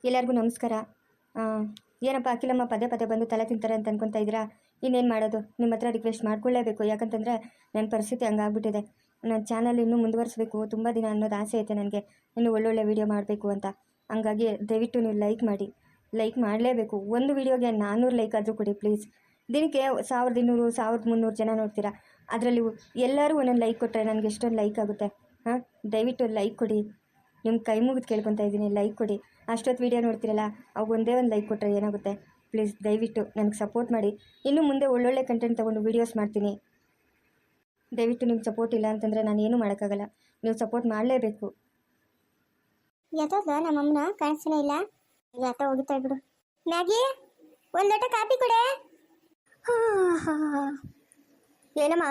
ಎಲ್ಲರಿಗೂ ನಮಸ್ಕಾರ. ಏನಪ್ಪ ಅಖಿಲಮ್ಮ ಪದೇ ಪದೇ ಬಂದು ತಲೆ ತಿಂತಾರೆ ಅಂತ ಅನ್ಕೊತಾ ಇದ್ದೀರಾ? ಇನ್ನೇನು ಮಾಡೋದು, ನಿಮ್ಮ ಹತ್ರ ರಿಕ್ವೆಸ್ಟ್ ಮಾಡ್ಕೊಳ್ಳೇಬೇಕು. ಯಾಕಂತಂದರೆ ನನ್ನ ಪರಿಸ್ಥಿತಿ ಹಂಗಾಗ್ಬಿಟ್ಟಿದೆ. ನನ್ನ ಚಾನಲ್ ಇನ್ನೂ ಮುಂದುವರಿಸಬೇಕು, ತುಂಬ ದಿನ ಅನ್ನೋದು ಆಸೆ ಐತೆ ನನಗೆ, ಇನ್ನೂ ಒಳ್ಳೊಳ್ಳೆ ವೀಡಿಯೋ ಮಾಡಬೇಕು ಅಂತ. ಹಂಗಾಗಿ ದಯವಿಟ್ಟು ನೀವು ಲೈಕ್ ಮಾಡಿ, ಲೈಕ್ ಮಾಡಲೇಬೇಕು. ಒಂದು ವೀಡಿಯೋಗೆ 400 ಲೈಕ್ ಆದರೂ ಕೊಡಿ ಪ್ಲೀಸ್. ದಿನಕ್ಕೆ 1200 1300 ಜನ ನೋಡ್ತೀರಾ, ಅದರಲ್ಲಿ ಎಲ್ಲರೂ ಒಂದೊಂದು ಲೈಕ್ ಕೊಟ್ಟರೆ ನನಗೆ ಎಷ್ಟೊಂದು ಲೈಕ್ ಆಗುತ್ತೆ. ದಯವಿಟ್ಟು ಲೈಕ್ ಕೊಡಿ, ನಿಮ್ಮ ಕೈ ಮುಗಿದು ಕೇಳ್ಕೊತಾ ಇದ್ದೀನಿ, ಲೈಕ್ ಕೊಡಿ. ಅಷ್ಟೊತ್ತು ವೀಡಿಯೋ ನೋಡ್ತಿರಲ್ಲ, ಅವು ಒಂದೇ ಒಂದು ಲೈಕ್ ಕೊಟ್ಟರೆ ಏನಾಗುತ್ತೆ? ಪ್ಲೀಸ್ ದಯವಿಟ್ಟು ನನಗೆ ಸಪೋರ್ಟ್ ಮಾಡಿ. ಇನ್ನು ಮುಂದೆ ಒಳ್ಳೊಳ್ಳೆ ಕಂಟೆಂಟ್ ತೊಗೊಂಡು ವೀಡಿಯೋಸ್ ಮಾಡ್ತೀನಿ. ದಯವಿಟ್ಟು ನಿಮ್ಮ ಸಪೋರ್ಟ್ ಇಲ್ಲ ಅಂತಂದರೆ ನಾನು ಏನೂ ಮಾಡೋಕ್ಕಾಗಲ್ಲ. ನೀವು ಸಪೋರ್ಟ್ ಮಾಡಲೇಬೇಕು. ಯಾತೋದ ನಮ್ಮಮ್ಮನ ಕಾಣಿಸ್ತಾನೆ ಇಲ್ಲ, ಯಾತ ಹೋಗಿತ್ತಾ ಬಿಡು. ಮ್ಯಾಗಿ ಒಂದು ಲೋಟ ಕಾಫಿ ಕೊಡೆ. ಏನಮ್ಮ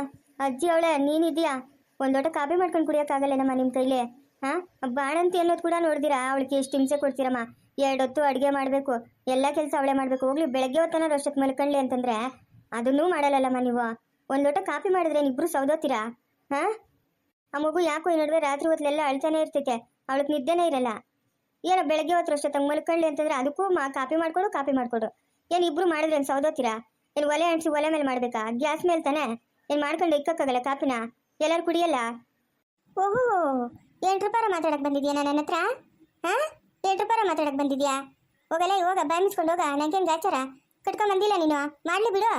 ಅಜ್ಜಿ ಅವಳೆ, ನೀನಿದೆಯಾ? ಒಂದು ಲೋಟ ಕಾಫಿ ಮಾಡ್ಕೊಂಡು ಕುಡಿಯೋಕ್ಕಾಗಲ್ಲೇನಮ್ಮ ನಿಮ್ಮ ಕೈಲಿ? ಬಾಣಂತಿ ಅನ್ನೋದು ಕೂಡ ನೋಡ್ದಿರಾ? ಅವಳಿಗೆ ಎಷ್ಟು ಹಿಂಸೆ ಕೊಡ್ತೀರಮ್ಮ. 2 ಹೊತ್ತು ಅಡುಗೆ ಮಾಡಬೇಕು, ಎಲ್ಲ ಕೆಲಸ ಅವಳೇ ಮಾಡಬೇಕು. ಹೋಗ್ಲಿ ಬೆಳಗ್ಗೆ ಹೊತ್ತನ ಅಷ್ಟೊತ್ತು ಮಲ್ಕೊಳ್ಳಿ ಅಂತಂದರೆ ಅದನ್ನೂ ಮಾಡಲ್ಲಲ್ಲಮ್ಮ ನೀವು. ಒಂದು ಲೋಟ ಕಾಫಿ ಮಾಡಿದ್ರೆ ಇಬ್ಬರು ಸೌದೋತೀರಾ? ಆ ಮಗು ಯಾಕೋ ಈ ನಡುವೆ ರಾತ್ರಿ ಹೊತ್ತಲೆಲ್ಲ ಅಳ್ತಾನೆ ಇರ್ತೈತೆ, ಅವಳಿಗೆ ನಿದ್ದೆನೇ ಇರಲ್ಲ. ಏನೋ ಬೆಳಗ್ಗೆ ಹೊತ್ತು ಅಷ್ಟೊತ್ತಂಗೆ ಮಲ್ಕೊಳ್ಳಿ ಅಂತಂದರೆ ಅದಕ್ಕೂ ಕಾಫಿ ಮಾಡಿಕೊಡು. ಏನು ಇಬ್ಬರು ಮಾಡಿದ್ರೆ ಏನು ಸೌದೋತೀರಾ? ಏನು ಒಲೆ ಅಂಟಿಸಿ ಒಲೆ ಮೇಲೆ ಮಾಡಬೇಕಾ? ಗ್ಯಾಸ್ ಮೇಲೆ ತಾನೆ? ಏನು ಮಾಡ್ಕೊಂಡು ಇಕ್ಕೋಕ್ಕಾಗಲ್ಲ ಕಾಫಿನ? ಎಲ್ಲರೂ ಕುಡಿಯಲ್ಲ. ಓಹೋ, 8 ರೂಪಾಯಿ ಮಾತಾಡಕ್ಕೆ ಬಂದಿದ್ಯಾ ನನ್ನ ಹತ್ರ? 8 ರೂಪಾಯಿ ಮಾತಾಡಕ್ಕೆ ಬಂದಿದ್ಯಾ? ಹೋಗಲ್ಲ, ಹೋಗ ಬಾಯ್ ಮುಚ್ಕೊಂಡು ಹೋಗ. ನನಗೇನು ಗಾಚಾರ ಕಟ್ಕೊಂಡ್ ಬಂದಿಲ್ಲ ನೀನು? ಮಾಡಲಿ ಬಿಡು.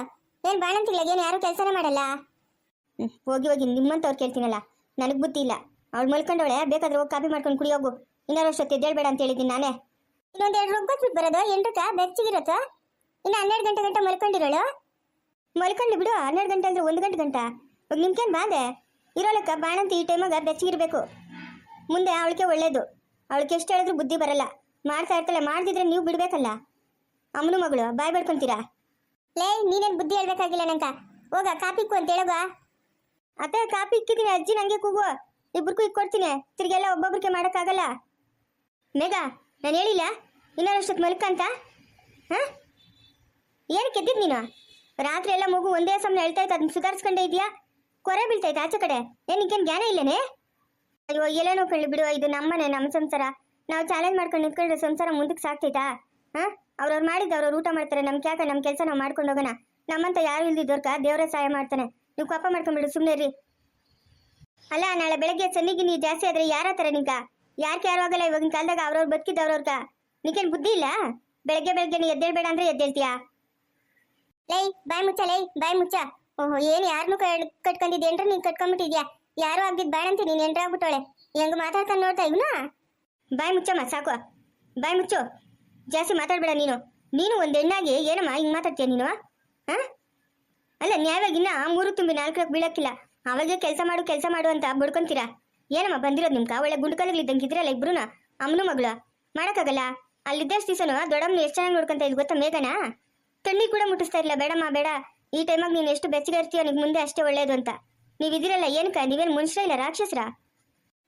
ಏನು ಬಾಣಂತಿಗ್ಲಾಗ ಏನು ಯಾರು ಕೆಲಸನೇ ಮಾಡಲ್ಲ? ಹೋಗಿ ನಿಮ್ಮಂತವ್ರು ಕೇಳ್ತೀನಲ್ಲ, ನನಗೆ ಬುದ್ಧಿ ಇಲ್ಲ. ಅವಳು ಮಲ್ಕೊಂಡವಳೆ, ಬೇಕಾದ್ರೆ ಹೋಗಿ ಕಾಫಿ ಮಾಡ್ಕೊಂಡು ಕುಡಿಯೋಗು. ಇನ್ನೊಂದು ಅಷ್ಟೊತ್ತು ಎದ್ದೇಳಬೇಡ ಅಂತ ಹೇಳಿದ್ದೀನಿ ನಾನೇ. ಇನ್ನೊಂದು 2 ರುಬ್ಬಿಟ್ಟು ಬರೋದು 8ಕ್ಕ ಬೆಚ್ಚಗಿರುತ್ತೋ? ಇನ್ನು 12 ಗಂಟೆ ಮಲ್ಕೊಂಡಿರೋಳು. ಮಲ್ಕೊಳ್ಳಿ ಬಿಡು, 12 ಗಂಟೆ ಅಂದರೆ 1 ಗಂಟೆ. ಇವಾಗ ನಿಮ್ಗೇನು ಬಾಧೆ? ಇರೋಳಕ್ಕ ಬಾಣಂತಿ ಈ ಟೈಮಾಗ ಬೆಚ್ಚಗಿರ್ಬೇಕು. ಮುಂದೆ ಅವಳಿಗೆ ಒಳ್ಳೇದು. ಅವಳಿಗೆ ಎಷ್ಟು ಹೇಳಿದ್ರು ಬುದ್ಧಿ ಬರಲ್ಲ, ಮಾಡ್ತಾ ಇರ್ತಾಳೆ. ಮಾಡ್ದಿದ್ರೆ ನೀವು ಬಿಡ್ಬೇಕಲ್ಲ. ಅಮ್ಮನ ಮಗಳು ಬಾಯ್ ಬಡ್ಕೊಂತೀರಾ? ಲೇ, ನೀನೇನು ಬುದ್ಧಿ ಹೇಳ್ಬೇಕಾಗಿಲ್ಲ ನಂಕ. ಹೋಗ ಕಾಪಿ ಇಕ್ಕು ಅಂತ ಹೇಳೋಗ. ಅತ್ತೆ ಕಾಪಿ ಇಕ್ಕಿದ್ದೀನಿ ಅಜ್ಜಿ, ನನಗೆ ಕೂಗು. ಇಬ್ಬರಿಗೂ ಇಕ್ಕೊಡ್ತೀನಿ. ತಿರ್ಗೆಲ್ಲ ಒಬ್ಬೊಬ್ರಿಗೆ ಮಾಡೋಕ್ಕಾಗಲ್ಲ. ಮೇಘ, ನಾನು ಹೇಳಿಲ್ಲ ಇನ್ನೊಂದಷ್ಟೊತ್ತು ಮಲ್ಕಂತ? ಏನಕ್ಕೆ ಎದ್ದಿದ್ದು ನೀನು? ರಾತ್ರಿ ಎಲ್ಲ ಮಗು ಒಂದೇ ಸಮಯ ಹೇಳ್ತಾ ಇತ್ತು, ಅದನ್ನ ಸುಧಾರಿಸ್ಕೊಂಡೇ ಇದೆಯಾ? ಕೊರೆ ಬೀಳ್ತೈತೆ ಆಚೆ ಕಡೆ. ಏನಕ್ಕೇನು ಜ್ಞಾನ ಇಲ್ಲನೇ? ಅಯ್ಯೋ, ಎಲ್ಲೇನೋ ಕಳ್ಳಿ ಬಿಡು. ಇದು ನಮ್ಮನೆ, ನಮ್ಮ ಸಂಸಾರ. ನಾವು ಚಾಲೆಂಜ್ ಮಾಡ್ಕೊಂಡು ನಿಂತ್ಕೊಂಡ್ರೆ ಸಂಸಾರ ಮುಂದಕ್ಕೆ ಸಾಕ್ತೈತಾ? ಅವ್ರವ್ರು ಮಾಡಿದ್ದು ಅವ್ರವ್ರು ಊಟ ಮಾಡ್ತಾರೆ. ನಮ್ಗೆ ಯಾಕೆ? ನಮ್ಮ ಕೆಲಸ ನಾವು ಮಾಡ್ಕೊಂಡು ಹೋಗೋಣ. ನಮ್ಮಂತ ಯಾರು ಇಲ್ದಿದ್ದೋರ್ಕ ದೇವರೇ ಸಹಾಯ ಮಾಡ್ತಾನೆ. ನೀವು ಕೋಪ ಮಾಡ್ಕೊಂಡ್ಬಿಡು, ಸುಮ್ಮನೆ ರೀ. ಅಲ್ಲ, ನಾಳೆ ಬೆಳಗ್ಗೆ ಸನ್ನಿಗೆ ನೀ ಜಾಸ್ತಿ ಆದರೆ ಯಾರತ್ತಾರೆ ನಿಂಕ? ಯಾರು ಆಗಲ್ಲ ಇವಾಗಿನ ಕಾಲದಾಗ. ಅವ್ರವ್ರು ಬದುಕಿದ್ದವ್ರವ್ರಕ ನಿಂಕೇನು ಬುದ್ಧಿ ಇಲ್ಲ? ಬೆಳಗ್ಗೆ ನೀ ಎದ್ದೇಳ್ಬೇಡ ಅಂದ್ರೆ ಎದ್ದೇಳ್ತೀಯಾ? ಲೈ ಬಾಯ್ ಮುಚ್ಚ, ಲೈ ಬಾಯ್ ಮುಚ್ಚ. ಓಹೋ, ಏನು ಯಾರನ್ನೂ ಕಟ್ಕೊಂಡಿದ್ಯೇನ್ರ? ನೀನು ಕಟ್ಕೊಂಡ್ಬಿಟ್ಟಿದ್ಯಾ? ಯಾರು ಆಗಿದ್ದು ಬಾಳಂತಿ ನೀನು ಎಂಟ್ರಾಗ್ಬಿಟ್ಟವಳೆ. ಹೆಂಗೆ ಮಾತಾಡ್ಕೊಂಡು ನೋಡ್ತಾ ಇವನ? ಬಾಯ್ ಮುಚ್ಚಮ್ಮ, ಸಾಕು. ಬಾಯ್ ಮುಚ್ಚು, ಜಾಸ್ತಿ ಮಾತಾಡ್ಬೇಡ ನೀನು. ನೀನು ಒಂದು ಹೆಣ್ಣಾಗಿ ಏನಮ್ಮ ಹಿಂಗೆ ಮಾತಾಡ್ತೀಯ ನೀನು? ಅಲ್ಲ, ನ್ಯಾಯವಾಗಿನ್ನ 3 ತುಂಬಿ 4 ಬೀಳಕ್ಕಿಲ್ಲ. ಅವಾಗೆ ಕೆಲಸ ಮಾಡು ಅಂತ ಬಡ್ಕೊಂತೀರಾ? ಏನಮ್ಮ ಬಂದಿರೋದು ನಿಮ್ಗೆ? ಒಳ್ಳೆ ಗುಂಡ್ಕಲಿದ್ದಂಗೆ ಇದ್ರಲ್ಲ ಇಬ್ರುನ, ಅಮ್ಮನೂ ಮಗಳು. ಮಾಡೋಕ್ಕಾಗಲ್ಲ. ಅಲ್ಲಿದ್ದಷ್ಟು ದಿವಸನು ದೊಡ್ಡಮ್ಮನ ಎಷ್ಟು ಚೆನ್ನಾಗಿ ನೋಡ್ಕೊಂತ ಇದ್ ಗೊತ್ತಾ ಮೇಘನ? ತಣ್ಣೀರು ಕೂಡ ಮುಟ್ಟಿಸ್ತಾ ಇರಲಿಲ್ಲ. ಬೇಡಮ್ಮ ಬೇಡ, ಈ ಟೈಮಾಗ ನೀನು ಎಷ್ಟು ಬೆಚ್ಚಗೆ ಇರ್ತೀಯೋ ನಿಮ್ಗೆ ಮುಂದೆ ಅಷ್ಟೇ ಒಳ್ಳೇದು ಅಂತ. ನೀವಿದಿರಲ್ಲ ಏನಕ್ಕ? ನೀವೇನು ಮನುಷ್ಯ ಇಲ್ಲ, ರಾಕ್ಷಸರ?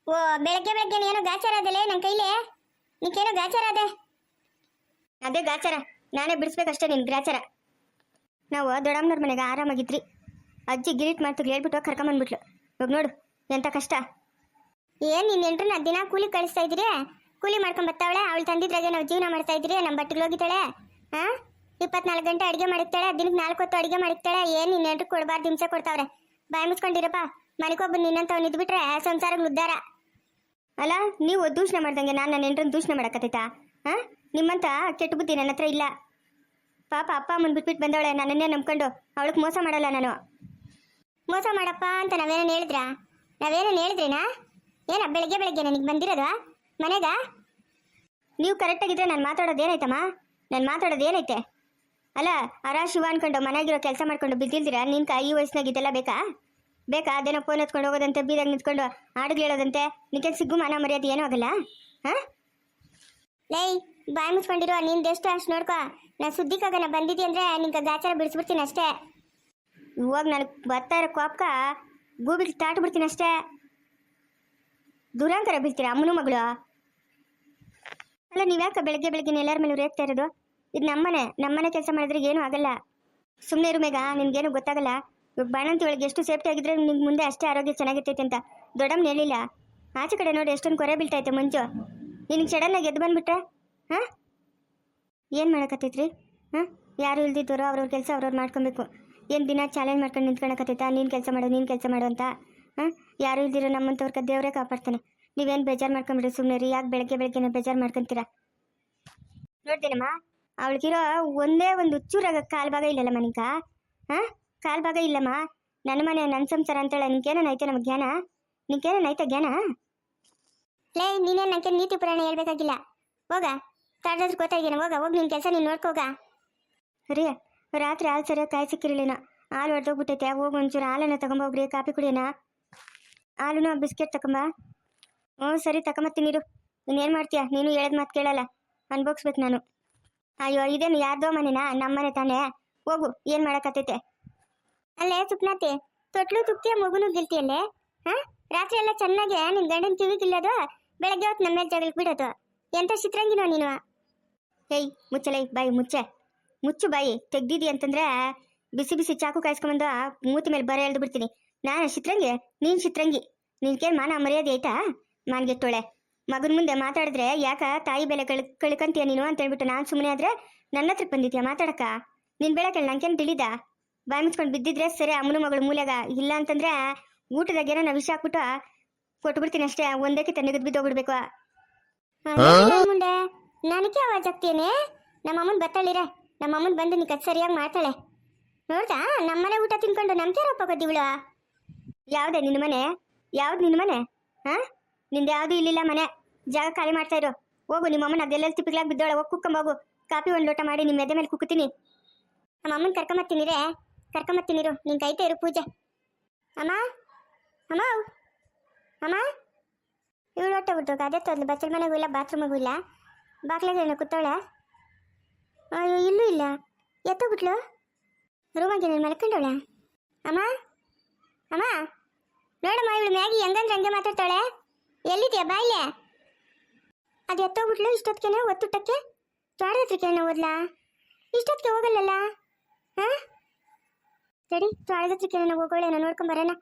ಓ, ಬೆಳಗ್ಗೆ ಏನೋ ಗಾಚಾರ ಅದಲ್ಲೇ ನನ್ನ ಕೈಲೇ. ನಿಂಕೇನೋ ಗಾಚಾರ ಅದೇ ಗಾಚಾರ. ನಾನೇ ಬಿಡಿಸ್ಬೇಕಷ್ಟೇ ನಿನ್ ಗ್ರಾಚಾರ. ನಾವು ದೊಡ್ಡಮ್ಮನವ್ರ ಮನೆಗೆ ಆರಾಮಾಗಿದ್ರಿ. ಅಜ್ಜಿ ಗಿರಿಟ್ ಮಾಡ್ತಿದ್ರು, ಹೇಳ್ಬಿಟ್ಟು ಕರ್ಕೊಂಬಂದ್ಬಿಟ್ಲು. ಇವಾಗ ನೋಡು ಎಂಥ ಕಷ್ಟ. ಏನು ನಿನ್ನ ಎಂಟ್ರನ್ನ ದಿನ ಕೂಲಿ ಕಳಿಸ್ತಾ ಇದ್ದೀರಿ? ಕೂಲಿ ಮಾಡ್ಕೊಂಡ್ ಬರ್ತಾವಳೆ. ಅವಳು ತಂದಿದ್ರಾಗೆ ನಾವು ಜೀವನ ಮಾಡ್ತಾ ಇದ್ರಿ. ನಮ್ಮ ಬಟ್ಟೆಗೆ ಹೋಗಿದ್ದಾಳೆ. 24 ಗಂಟೆ ಅಡುಗೆ ಮಾಡಿರ್ತಾಳೆ. ದಿನಕ್ಕೆ 4 ಹೊತ್ತು ಅಡುಗೆ ಮಾಡಿರ್ತಾಳೆ. ಏನು ನಿನ್ನ ಎಂಟ್ರಿಗೆ ಕೊಡಬಾರ್ದು, ಹಿಂಸೆ ಕೊಡ್ತಾವ್ರೆ. ಬಾಯಿ ಮುಚ್ಕೊಂಡಿರಪ್ಪ. ಮನೆಗೊಬ್ಬ ನಿನ್ನಂತವ್ ನಿದ್ಬಿಟ್ರೆ ಸಂಸಾರಕ್ಕೆ ಉದ್ಧಾರ ಅಲ್ಲ. ನೀವು ದೂಷಣೆ ಮಾಡ್ದಂಗೆ ನಾನು ನನ್ನ ಎಂಟ್ರನ್ನ ದೂಷಣೆ ಮಾಡಕತ್ತೈತಾ? ನಿಮ್ಮಂತ ಕೆಟ್ಟ ಬುದ್ಧಿ ನನ್ನ ಹತ್ರ ಇಲ್ಲ. ಪಾಪ ಅಪ್ಪ ಅಮ್ಮನ ಬಿಟ್ಬಿಟ್ಟು ಬಂದವಳೆ, ನನ್ನನ್ನೇ ನಂಬ್ಕೊಂಡು. ಅವಳಿಗೆ ಮೋಸ ಮಾಡಲ್ಲ ನಾನು. ಮೋಸ ಮಾಡಪ್ಪ ಅಂತ ನಾವೇನೇನು ಹೇಳಿದ್ರೇನಾ? ಏನ ಬೆಳಗ್ಗೆ ನನಗೆ ಬಂದಿರೋದು ಮನೆಗ? ನೀವು ಕರೆಕ್ಟಾಗಿದ್ರೆ ನಾನು ಮಾತಾಡೋದೇನಾಯ್ತಮ್ಮ? ನಾನು ಮಾತಾಡೋದೇನೈತೆ? ಅಲ್ಲ, ಶಿವ ಅನ್ಕೊಂಡು ಮನೆಯಾಗಿರೋ ಕೆಲಸ ಮಾಡ್ಕೊಂಡು ಬಿದ್ದಿಲ್ದಿರ ನಿನ್ಕ ಈ ವಯಸ್ಸಿನಾಗ ಇದೆಲ್ಲ ಬೇಕಾ? ಅದೇನೋ ಫೋನ್ ಎತ್ಕೊಂಡು ಹೋಗೋದಂತೆ, ಬೀದಾಗ ನಿಂತ್ಕೊಂಡು ಹಾಡುಗಳು ಹೇಳೋದಂತೆ. ನಿಕ್ಕೆ ಸಿಗ್ಗು ಮಾನ ಮರ್ಯಾದೆ ಏನೂ ಆಗಲ್ಲ? ಲೈ ಬಾಯಿ ಮುಚ್ಕೊಂಡಿರೋ. ನಿಂದು ಎಷ್ಟು ಅಷ್ಟು ನೋಡ್ಕೊ. ನಾನು ಸುದ್ದಿಕಾಗನ ಬಂದಿದ್ದಿ ಅಂದರೆ ನಿಂಗೆ ಗಾಚಾರ ಬಿಡಿಸ್ಬಿಡ್ತೀನಿ ಅಷ್ಟೇ. ಇವಾಗ ನನಗೆ ಬರ್ತಾ ಇರೋ ಕೋಪಕ್ಕ ಗೂಬಿಗೆ ತಾಟ್ಬಿಡ್ತೀನಿ ಅಷ್ಟೇ. ದುರಾಂಕರ ಬೀಳ್ತೀರಾ ಅಮ್ಮನೂ ಮಗಳು? ಅಲ್ಲ, ನೀವ್ಯಾಕೆ ಬೆಳಗ್ಗೆ ಎಲ್ಲರ ಮೇಲೂ ರೇಗ್ತಾ ಇರೋದು? ಇದು ನಮ್ಮನೆ ಕೆಲಸ ಮಾಡಿದ್ರೆ ಏನೂ ಆಗಲ್ಲ. ಸುಮ್ಮನೆ ಇರು ಮೇಘ, ನಿನ್ಗೇನು ಗೊತ್ತಾಗಲ್ಲ. ಇವಾಗ ಬಾಣಂತಿ ಒಳಗೆ ಎಷ್ಟು ಸೇಫ್ಟಿ ಆಗಿದ್ರೆ ನಿಮ್ಗೆ ಮುಂದೆ ಅಷ್ಟೇ ಆರೋಗ್ಯ ಚೆನ್ನಾಗಿರ್ತೈತೆ ಅಂತ ದೊಡ್ಡಮ್ಮನ ಹೇಳಿಲ್ಲ. ಆಚೆ ಕಡೆ ನೋಡಿ ಎಷ್ಟೊಂದು ಕೊರೆ ಬೀಳ್ತೈತೆ ಮಂಜು. ನಿನಗೆ ಸಡನ್ನಾಗಿ ಎದ್ದು ಬಂದ್ಬಿಟ್ರೆ ಏನು ಮಾಡಕತ್ತೈತ್ರಿ? ಹಾಂ, ಯಾರು ಇಲ್ದಿದ್ದವರು ಅವ್ರವ್ರ ಕೆಲಸ ಅವ್ರವ್ರು ಮಾಡ್ಕೊಬೇಕು. ಏನು ದಿನ ಚಾಲೆಂಜ್ ಮಾಡ್ಕೊಂಡು ನಿಂತ್ಕೊಳಕತ್ತೈತಾ? ನೀನು ಕೆಲಸ ಮಾಡು ಅಂತ. ಹಾಂ, ಯಾರು ಇಲ್ದಿರೋ ನಮ್ಮಂಥವ್ರ ದೇವರೇ ಕಾಪಾಡ್ತಾನೆ. ನೀವೇನು ಬೇಜಾರು ಮಾಡ್ಕೊಂಬಿಡ್ರಿ ಸುಮ್ಮನೆ ರೀ. ಯಾಕೆ ಬೆಳಗ್ಗೆ ಬೇಜಾರು ಮಾಡ್ಕೊತೀರಾ? ನೋಡ್ತೇನಮ್ಮ, ಅವಳಿಗಿರೋ ಒಂದೇ ಒಂದು ಹುಚ್ಚೂರಾಗ ಕಾಲು ಭಾಗ ಇಲ್ಲಲ್ಲಮ್ಮ ನಿಂಕ. ಹಾಂ, ಕಾಲು ಭಾಗ ಇಲ್ಲಮ್ಮ. ನನ್ನ ಮನೆ ನನ್ನ ಸಂಸಾರ ಅಂತೇಳ ನಿನ್ಗೇನೈತೆ ನಮ್ಮ ಜ್ಞಾನ? ನಿನ್ಗೇನೈತೆ ಜ್ಞಾನ? ಲೇ, ನೀನೇನು ನನಗೆ ನೀತಿ ಪುರಾಣ ಹೇಳ್ಬೇಕಾಗಿಲ್ಲ. ಹೋಗ, ತಡ್ದಾದ್ರು ಗೊತ್ತಾಗೇನ? ಹೋಗಿ ನಿನ್ನ ಕೆಲಸ ನೀನು ನೋಡ್ಕೋಗ. ರೀ, ರಾತ್ರಿ ಹಾಲು ಸರಿಯಾಗಿ ಕಾಯಿ ಸಿಕ್ಕಿರಲಿನ. ಹಾಲು ಹೊಡೆದೋಗ್ಬಿಟ್ಟೈತೆ. ಹೋಗಿ ಒಂಚೂರು ಹಾಲನ್ನು ತಗೊಂಬೋಗ್ರಿ, ಕಾಫಿ ಕುಡಿಯೋಣ. ಹಾಲು ಬಿಸ್ಕೆಟ್ ತಗೊಂಬ. ಹ್ಞೂ ಸರಿ, ತಗೊಂಬತ್ತೀನಿರು. ಇನ್ನೇನು ಮಾಡ್ತೀಯಾ? ನೀನು ಹೇಳಿದ ಮಾತು ಕೇಳಲ್ಲ, ಅನ್ಭೋಗಿಸ್ಬೇಕು ನಾನು. ಅಯ್ಯೋ, ಇದೇನು ಯಾರ್ದೋ ಮನೆನಾ? ನಮ್ಮ ಮನೆ ತಾನೇ. ಹೋಗು, ಏನು ಮಾಡಕತ್ತೈತೆ? ಅಲ್ಲೇ ಸುಪ್ನಾತಿ, ತೊಟ್ಲು ತುಕ್ತಿಯ ಮಗುನು ಗೆಲ್ತಿಯಲ್ಲೇ. ಹಾಂ, ರಾತ್ರಿ ಎಲ್ಲ ಚೆನ್ನಾಗಿ ನಿನ್ನ ಗಂಡನ ಕಿವಿಗಿಲ್ಲದು, ಬೆಳಗ್ಗೆ ಹೊತ್ತು ನಮ್ಮ ಮೇಲೆ ಜಗಳಕ್ಕೆ ಬಿಡೋದು. ಎಂಥ ಚಿತ್ರಂಗಿನೋ ನೀನು. ಏಯ್, ಮುಚ್ಚಲೇ ಬಾಯಿ, ಮುಚ್ಚು ಬಾಯಿ. ತೆಗ್ದಿದಿ ಅಂತಂದ್ರೆ ಬಿಸಿ ಬಿಸಿ ಚಾಕು ಕಾಯಿಸ್ಕೊಂಬಂದು ಮೂತಿ ಮೇಲೆ ಬರ ಎಳ್ದು ಬಿಡ್ತೀನಿ. ನಾನು ಚಿತ್ರಂಗಿ, ನೀನು ಚಿತ್ರಂಗಿ. ನಿನ್ಗೇನು ಮಾನ ಮರ್ಯಾದೆ ಆಯ್ತಾ? ಮಾನ್ಗೆಟ್ಟೋಳೆ. ಮಗನ ಮುಂದೆ ಮಾತಾಡಿದ್ರೆ ಯಾಕ ತಾಯಿ ಬೆಲೆ ಕಳ್ಕಂತೀಯ ನೀನು ಅಂತ ಹೇಳ್ಬಿಟ್ಟು ನಾನು ಸುಮ್ಮನೆ ಆದ್ರೆ ನನ್ನ ಹತ್ರಕ್ಕೆ ಬಂದಿದ್ಯಾ ಮಾತಾಡಕ? ನಿನ್ ಬೆಳಕಲ್ಲಿ ನಂಗೇನು ತಿಳಿದ? ಬಾಯಿ ಮುಚ್ಕೊಂಡು ಬಿದ್ದಿದ್ರೆ ಸರಿ, ಅಮ್ಮನ ಮಗಳು ಮೂಲೆಗ. ಇಲ್ಲ ಅಂತಂದ್ರೆ ಊಟದಾಗೇನೋ ನಾವು ವಿಷ ಹಾಕ್ಬಿಟ್ಟು ಕೊಟ್ಬಿಡ್ತೀನಿ ಅಷ್ಟೇ. ಒಂದಕ್ಕೆ ತಣ್ಣಗದ್ ಬಿದ್ದೋಗ್ಬಿಡ್ಬೇಕು. ಮುಂಡೆ ನನಗೆ ಆವಾಜ್ ಆಗ್ತೇನೆ. ನಮ್ಮ ಅಮ್ಮನ ಬತ್ತಾಳಿರ. ನಮ್ಮ ಅಮ್ಮನ ಬಂದು ನೀ ಕತ್ ಸರಿಯಾಗಿ ಮಾಡ್ತಾಳೆ. ನೋಡ್ದಾ, ನಮ್ಮನೆ ಊಟ ತಿನ್ಕೊಂಡು ನಮ್ಗೆ ರೊಪ್ಪಗೋದಿವಳು. ಯಾವ್ದೆ ನಿನ್ನ ಮನೆ? ಯಾವ್ದು ನಿನ್ನ ಮನೆ? ಹಾಂ, ನಿಂದು ಯಾವುದು ಇಲ್ಲಿಲ್ಲ ಮನೆ. ಜಾಗ ಖಾಲಿ ಮಾಡ್ತಾ ಇರು. ಹೋಗು, ನಿಮ್ಮ ಅಮ್ಮನ ಅದೆಲ್ಲ ತಿಪ್ಪಿಗ್ಲಾಗಿ ಬಿದ್ದೋಳೆ. ಹೋಗಿ ಕುಕ್ಕೊಂಬೋಗು. ಕಾಫಿ ಒಂದು ಲೋಟ ಮಾಡಿ ನಿಮ್ಮ ಎದೆ ಮೇಲೆ ಕುಕ್ಕುತ್ತೀನಿ. ನಮ್ಮ ಅಮ್ಮನ ಕರ್ಕೊಂಬತ್ತೀನಿರು. ನಿನ್ ಕೈತೆ ಇರು ಪೂಜೆ. ಅಮ್ಮ ಅಮ್ಮ ಅಮ್ಮ, ಇವಳು ಹೊಟ್ಟೆ ಬಿಟ್ಟು ಅದೇ ತೊದ್ಲು. ಬಚ್ಚಲ ಮನೆಗೂ ಇಲ್ಲ, ಬಾತ್ರೂಮಿಗೂ ಇಲ್ಲ. ಬಾಗ್ಲಾಗ ಕೂತವಳೆ. ಅಯ್ಯೋ, ಇಲ್ಲೂ ಇಲ್ಲ. ಎತ್ತೋಗ್ಬಿಟ್ಲು. ರೂಮಾಗೆ ನಾನು ಮಲ್ಕೊಂಡವಳೆ. ಅಮ್ಮ ಅಮ್ಮ, ನೋಡಮ್ಮ, ಇವಳು ಮ್ಯಾಗಿ ಹೆಂಗಂದ್ರೆ ಹಂಗೆ ಮಾತಾಡ್ತಾಳೆ. ಎಲ್ಲಿದ್ಯಾ? ಬಾಯ್ಲೆ. ಅದು ಎತ್ತೋಗ್ಬಿಟ್ಲು. ಇಷ್ಟೊತ್ತಿಗೆ ಒತ್ತುಟ್ಟಕ್ಕೆ ತ್ವಾಡದತ್ರಕ್ಕೆ ಓದ್ಲಾ? ಇಷ್ಟೊತ್ತಿಗೆ ಹೋಗಲ್ಲಲ್ಲ. ಹಾಂ, ಸರಿ, ತ್ವಾಡದತ್ರಕ್ಕೆ ಹೋಗೋಳೆ. ನಾನು ನೋಡ್ಕೊಂಬರೋಣ.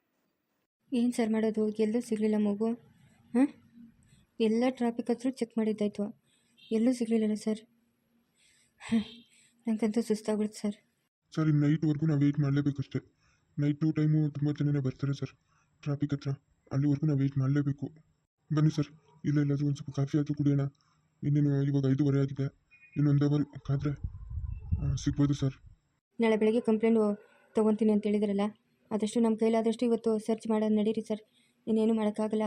ಏನು ಸರ್ ಮಾಡೋದು? ಎಲ್ಲೂ ಸಿಗಲಿಲ್ಲ ಮಗು. ಹಾಂ, ಎಲ್ಲ ಟ್ರಾಫಿಕ್ ಹತ್ರ ಚೆಕ್ ಮಾಡಿದ್ದಾಯ್ತು, ಎಲ್ಲೂ ಸಿಗಲಿಲ್ಲಲ್ಲ ಸರ್. ನನಗಂತೂ ಸುಸ್ತಾಗ್ಬಿಡುತ್ತೆ ಸರ್. ಸರ್, ಇನ್ನು ನೈಟ್ವರೆಗೂ ನಾವು ವೆಯ್ಟ್ ಮಾಡಲೇಬೇಕಷ್ಟೇ. ನೈಟು ಟೈಮು ತುಂಬ ಜನನೇ ಬರ್ತಾರೆ ಸರ್ ಟ್ರಾಫಿಕ್ ಹತ್ರ. ಅಲ್ಲಿವರೆಗೂ ನಾವು ವೆಯ್ಟ್ ಮಾಡಲೇಬೇಕು. ಬನ್ನಿ ಸರ್, ಇಲ್ಲೆಲ್ಲಾದರೂ ಒಂದು ಸ್ವಲ್ಪ ಕಾಫಿ ಆದರೂ ಕುಡಿಯೋಣ. ಇನ್ನೇನು ಇವಾಗ 5:30 ಆಗಿದೆ. ಇನ್ನೊಂದು ಅವರ್ ಕಾದರೆ ಸಿಗ್ಬೋದು ಸರ್. ನಾಳೆ ಬೆಳಗ್ಗೆ ಕಂಪ್ಲೇಂಟು ತೊಗೊತೀನಿ ಅಂತ ಹೇಳಿದ್ರಲ್ಲ, ಆದಷ್ಟು ನಮ್ಮ ಕೈಲಾದಷ್ಟು ಇವತ್ತು ಸರ್ಚ್ ಮಾಡೋದು ನಡೀರಿ ಸರ್. ಇನ್ನೇನು ಮಾಡೋಕ್ಕಾಗಲ್ಲ.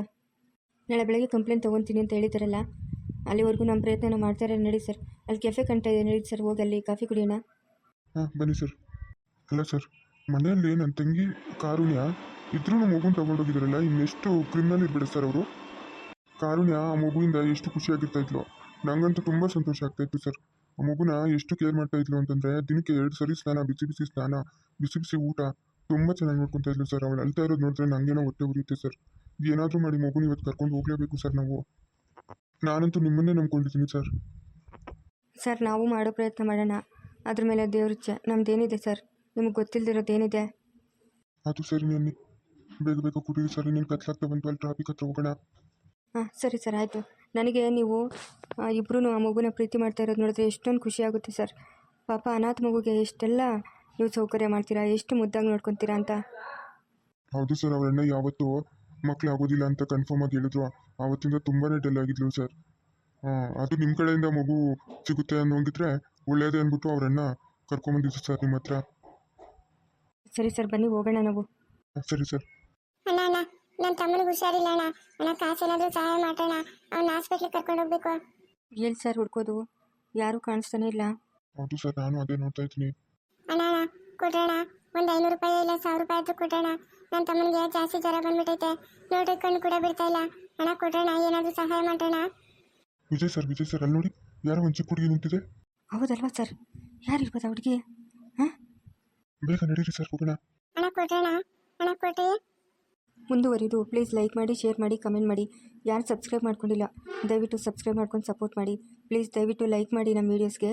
ನಾಳೆ ಬೆಳಗ್ಗೆ ಕಂಪ್ಲೇಂಟ್ ತೊಗೊತೀನಿ ಅಂತ ಹೇಳಿದಾರಲ್ಲ, ಅಲ್ಲಿವರೆಗೂ ನಮ್ಮ ಪ್ರಯತ್ನ ಮಾಡ್ತಾರೆ. ನಡಿ ಸರ್, ಅಲ್ಲಿ ಕೆಫೆ ಕಂಟ ಇದೆ, ನಡೀರಿ ಸರ್. ಹೋಗಿ ಅಲ್ಲಿ ಕಾಫಿ ಕುಡಿಯೋಣ. ಹಾಂ, ಬನ್ನಿ ಸರ್. ಅಲ್ಲ ಸರ್, ಮನೆಯಲ್ಲಿ ನನ್ನ ತಂಗಿ ಕಾರುಣ್ಯ ಇದ್ರೂ ಮಗುನ ತಗೊಂಡೋಗಿದ್ದಾರಲ್ಲ, ಇನ್ನೆಷ್ಟು ಕ್ರಿಮಿನಲ್ ಇರ್ಬೇಡ ಸರ್ ಅವರು. ಕಾರುಣ್ಯ ಆ ಮಗುವಿಂದ ಎಷ್ಟು ಖುಷಿಯಾಗಿರ್ತಾಯಿದ್ಲು. ನನಗಂತೂ ತುಂಬ ಸಂತೋಷ ಆಗ್ತಾಯಿತ್ತು ಸರ್. ಆ ಮಗುನ ಎಷ್ಟು ಕೇರ್ ಮಾಡ್ತಾಯಿದ್ಲು ಅಂತಂದರೆ, ದಿನಕ್ಕೆ 2 ಸರಿ ಸ್ನಾನ, ಬಿಸಿ ಬಿಸಿ ಸ್ನಾನ, ಬಿಸಿ ಬಿಸಿ ಊಟ, ತುಂಬ ಚೆನ್ನಾಗಿ ನೋಡ್ಕೊತಾ ಇದ್ಲು ಸರ್. ಅವಳು ಅಳ್ತಾ ಇರೋದು ನೋಡಿದ್ರೆ ನನಗೇನೋ ಹೊಟ್ಟೆ ಉರಿಯುತ್ತೆ ಸರ್. ಏನಾದರೂ ಮಾಡಿ ಮಗುನ ಇವತ್ತು ಕರ್ಕೊಂಡು ಹೋಗಲೇಬೇಕು ಸರ್ ನಾವು. ನಾನಂತೂ ನಿಮ್ಮನ್ನೇ ನಂಬ್ಕೊಂಡಿದ್ದೀನಿ ಸರ್. ಸರ್, ನಾವು ಮಾಡೋ ಪ್ರಯತ್ನ ಮಾಡೋಣ. ಅದ್ರ ಮೇಲೆ ದೇವ್ರಿಚ್ಛೆ. ನಮ್ದೇನಿದೆ ಸರ್, ನಿಮಗೆ ಗೊತ್ತಿಲ್ಲದಿರೋದೇನಿದೆ? ಅದು ಸರಿ, ನೆನ್ನೆ ಬೇಗ ಬೇಗ ಕುಡೀರಿ ಸರ್. ಇನ್ನೇನು ಕತ್ಲಾಗ್ತಾ ಬಂತು, ಅಲ್ಲಿ ಟ್ರಾಫಿಕ್ ಹತ್ರ ಹೋಗೋಣ. ಹಾಂ, ಸರಿ ಸರ್, ಆಯಿತು. ನನಗೆ ನೀವು ಇಬ್ಬರೂ ಆ ಮಗುನ ಪ್ರೀತಿ ಮಾಡ್ತಾ ಇರೋದು ನೋಡಿದ್ರೆ ಎಷ್ಟೊಂದು ಖುಷಿ ಆಗುತ್ತೆ ಸರ್. ಪಾಪ ಅನಾಥ ಮಗುಗೆ ಎಷ್ಟೆಲ್ಲ ನೀವು ಸೌಕರ್ಯ ಮಾಡ್ತೀರಾ, ಎಷ್ಟು ಮುದ್ದಾಗಿ ನೋಡ್ಕೊತೀರಾ ಅಂತ. ಹೌದು ಸರ್, ಅವರನ್ನ ಯಾವತ್ತೂ ಮಕ್ಕಳು ಆಗೋದಿಲ್ಲ ಅಂತ ಕನ್ಫರ್ಮ್ ಆಗಿ ಹೇಳಿದ್ರು. ಆವತ್ತಿಂದ ತುಂಬಾ ಡಲ್ ಆಗಿದ್ಲು ಸರ್. ಅದು ನಿಮ್ಮ ಕಡೆಯಿಂದ ಮಗು ಸಿಗುತ್ತೆ ಅನ್ನೋಂಗಿದ್ರೆ ಒಳ್ಳೆಯದೇ ಅಂದ್ಬಿಟ್ಟು ಅವರನ್ನ ಕರ್ಕೊಂಬಂದಿದ್ದು ಸರ್ ನಿಮ್ಮ ಹತ್ರ. ಸರಿ ಸರ್, ಬನ್ನಿ ಹೋಗೋಣ ನಾವು. ಸರಿ ಸರ್. ಅಣ್ಣ ಅಣ್ಣ, ನನ್ನ ತಮ್ಮನಿಗೆ ಹುಷಾರಿಲ್ಲ ಅಣ್ಣ. ಅಣ್ಣ, ಕಾಸೇನಾದರೂ ಸಹಾಯ ಮಾಡೋಣ. ಅವ್ನ ಹಾಸ್ಪಿಟ್ಲಿಗೆ ಕರ್ಕೊಂಡು ಹೋಗ್ಬೇಕು. ಎಲ್ಲಿ ಸರ್ ಹುಡ್ಕೋದು? ಯಾರೂ ಕಾಣಿಸ್ತಾನೆ ಇಲ್ಲ. ಹೌದು ಸರ್, ನಾನು ಅದೇ ನೋಡ್ತಾ ಇದ್ದೀನಿ. ಅಣ್ಣ ಅಣ್ಣ, ಕೊಡೋಣ. ಒಂದು 500 ರೂಪಾಯಿ ಇಲ್ಲ 1000 ರೂಪಾಯಿ ಆದರೂ ಕೊಡೋಣ. ನನ್ನ ತಮ್ಮನಿಗೆ ಜಾಸ್ತಿ ಜ್ವರ ಬಂದ್ಬಿಟ್ಟೈತೆ. ನೋಡ್ರಿ, ಕಣ್ಣು ಕೂಡ ಬಿಡ್ತಾ ಇಲ್ಲ. ಅಣ್ಣ, ಕೊಡೋಣ, ಏನಾದರೂ ಸಹಾಯ ಮಾಡೋಣ. ವಿಜಯ್ ಸರ್, ಅಲ್ಲಿ ನೋಡಿ, ಯಾರೋ ಒಂದು ಚಿಕ್ಕ ಹುಡುಗಿ ನಿಂತಿದೆ. ಹೌದಲ್ವಾ ಸರ್? ಯಾರಿರ್ಬೋದು ಹುಡುಗಿ? ಹಾಂ, ಬೇಗ ನಡೀರಿ ಸರ್, ಹೋಗೋಣ. ಅಣ್ಣ, ಕೊಡೋಣ. ಅಣ್ಣ, ಕೊಡಿ. ಮುಂದುವರಿದು ಪ್ಲೀಸ್ ಲೈಕ್ ಮಾಡಿ, ಶೇರ್ ಮಾಡಿ, ಕಮೆಂಟ್ ಮಾಡಿ. ಯಾರು ಸಬ್ಸ್ಕ್ರೈಬ್ ಮಾಡ್ಕೊಂಡಿಲ್ಲ ದಯವಿಟ್ಟು ಸಬ್ಸ್ಕ್ರೈಬ್ ಮಾಡ್ಕೊಂಡು ಸಪೋರ್ಟ್ ಮಾಡಿ. ಪ್ಲೀಸ್ ದಯವಿಟ್ಟು ಲೈಕ್ ಮಾಡಿ ನಮ್ಮ ವೀಡಿಯೋಸ್ಗೆ.